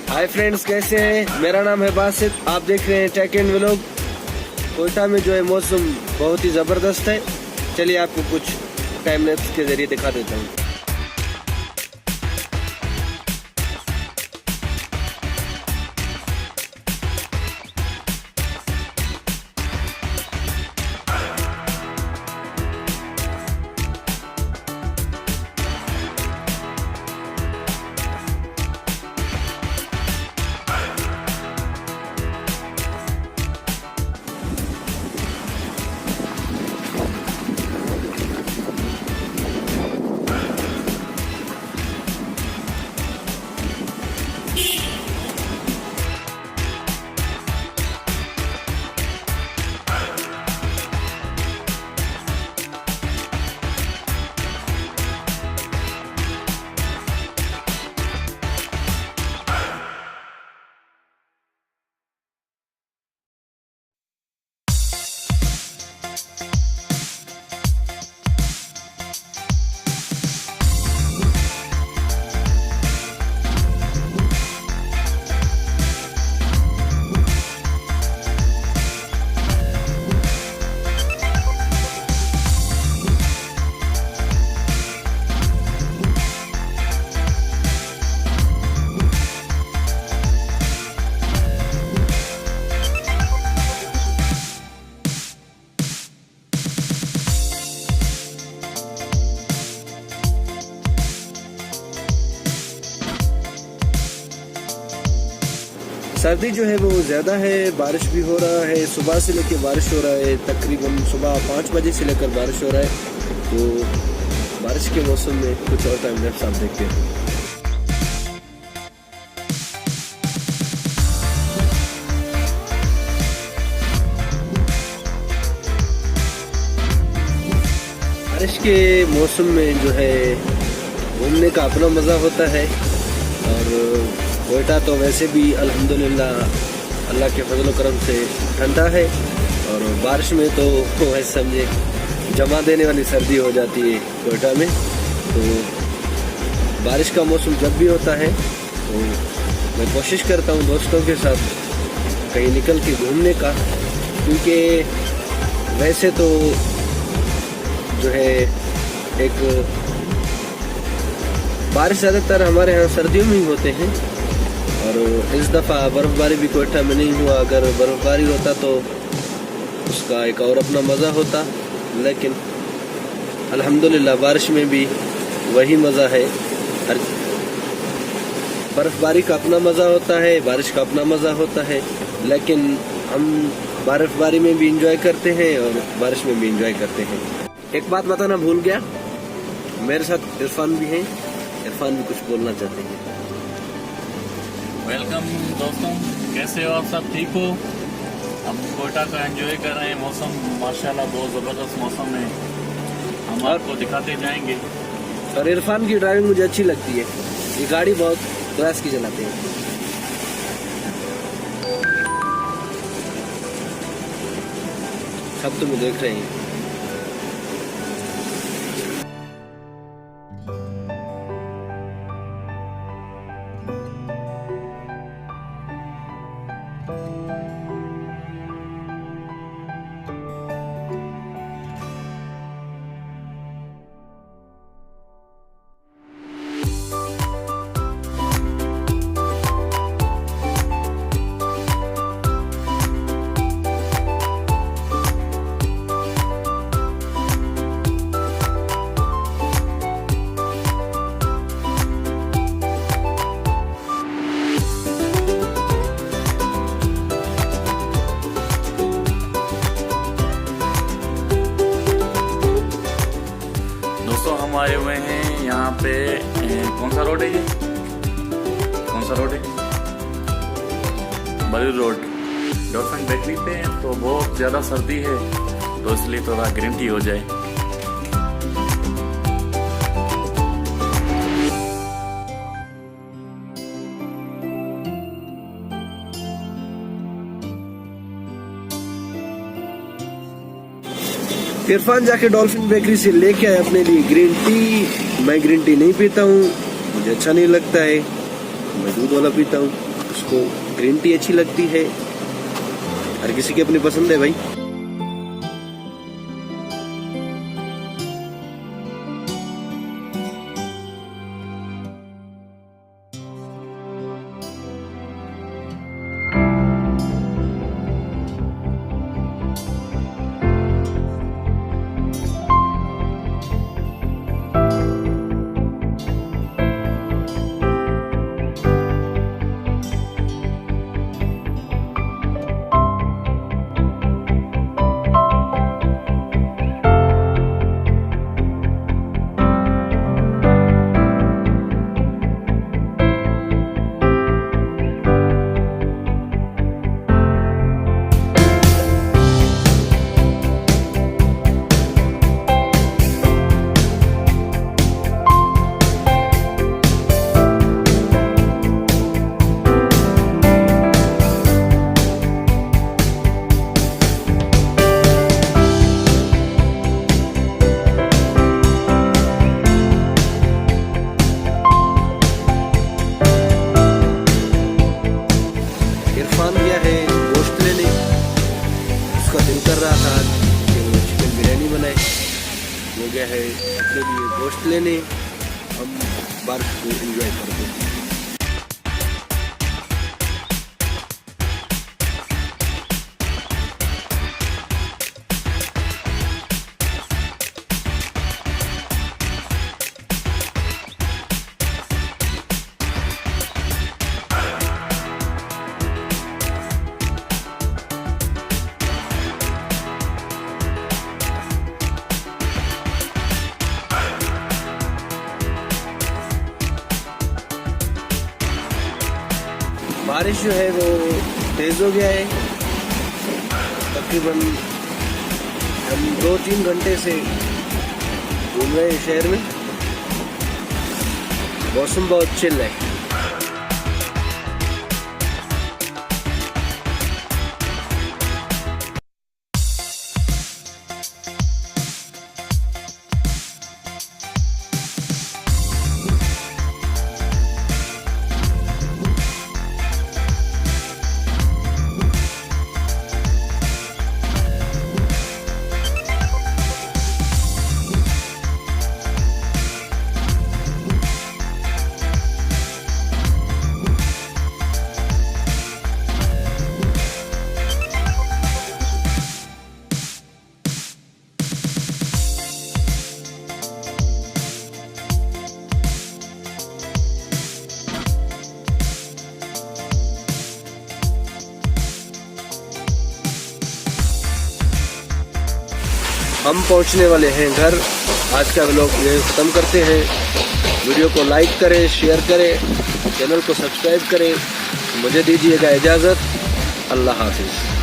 Hi friends, कैसे हैं? मेरा नाम है बासित। आप देख रहे हैं टेक एंड व्लॉग। कोयटा में जो है मौसम बहुत ही ज़बरदस्त है। चलिए आपको कुछ टाइम लैप्स के जरिए दिखा देता हूँ। सर्दी जो है वो ज़्यादा है, बारिश भी हो रहा है। सुबह से लेकर बारिश हो रहा है, तकरीबन सुबह 5 बजे से लेकर बारिश हो रहा है। तो बारिश के मौसम में कुछ और टाइम लैप्स आप देखते हैं। बारिश के मौसम में जो है घूमने का अपना मज़ा होता है। और कोयटा तो वैसे भी अल्हम्दुलिल्लाह अल्लाह के फजल करम से ठंडा है। और बारिश में तो ऐसे समझे जमा देने वाली सर्दी हो जाती है कोयटा में। तो बारिश का मौसम जब भी होता है तो मैं कोशिश करता हूँ दोस्तों के साथ कहीं निकल के घूमने का, क्योंकि वैसे तो जो है एक बारिश ज़्यादातर हमारे यहाँ सर्दियों में ही होते हैं। और इस दफ़ा बर्फ़बारी भी कोयटा में नहीं हुआ। अगर बर्फ़बारी होता तो उसका एक और अपना मज़ा होता, लेकिन अल्हम्दुलिल्लाह बारिश में भी वही मज़ा है। हर बर्फ़बारी का अपना मज़ा होता है, बारिश का अपना मज़ा होता है, लेकिन हम बर्फ़बारी में भी इंजॉय करते हैं और बारिश में भी इंजॉय करते हैं। एक बात बताना भूल गया, मेरे साथ इरफान भी हैं। इरफान भी कुछ बोलना चाहते हैं। वेलकम दोस्तों, कैसे हो आप? सब ठीक हो? हम कोयटा का एंजॉय कर रहे हैं। मौसम माशाल्लाह बहुत ज़बरदस्त मौसम है। हम आपको दिखाते जाएंगे। और इरफान की ड्राइविंग मुझे अच्छी लगती है। ये गाड़ी बहुत क्लास की चलाते हैं। सब तुम्हें देख रहे हैं। हम आए हुए हैं यहाँ पे। कौन सा रोड है ये? कौन सा रोड है? बड़ी रोड डॉल्फिन बेकरी पे। तो बहुत ज़्यादा सर्दी है तो इसलिए थोड़ा ग्रीन टी हो जाए। इरफान जाके डॉल्फिन बेकरी से लेके आए अपने लिए ग्रीन टी। मैं ग्रीन टी नहीं पीता हूँ, मुझे अच्छा नहीं लगता है। मैं दूध वाला पीता हूँ। उसको ग्रीन टी अच्छी लगती है, हर किसी की अपनी पसंद है भाई। गया है गोश्त लेने, उसका दिल कर रहा था कि वो चिकन बिरयानी बनाए। वो गया है अपने लिए गोश्त लेने, हम बारिश को एंजॉय करते हैं। बारिश जो है वो तेज़ हो गया है, तकरीबन हम 2-3 घंटे से घूम रहे हैं शहर में। मौसम बहुत चिल है। हम पहुंचने वाले हैं घर। आज का व्लॉग ये ख़त्म करते हैं। वीडियो को लाइक करें, शेयर करें, चैनल को सब्सक्राइब करें। मुझे दीजिएगा इजाज़त। अल्लाह हाफिज़।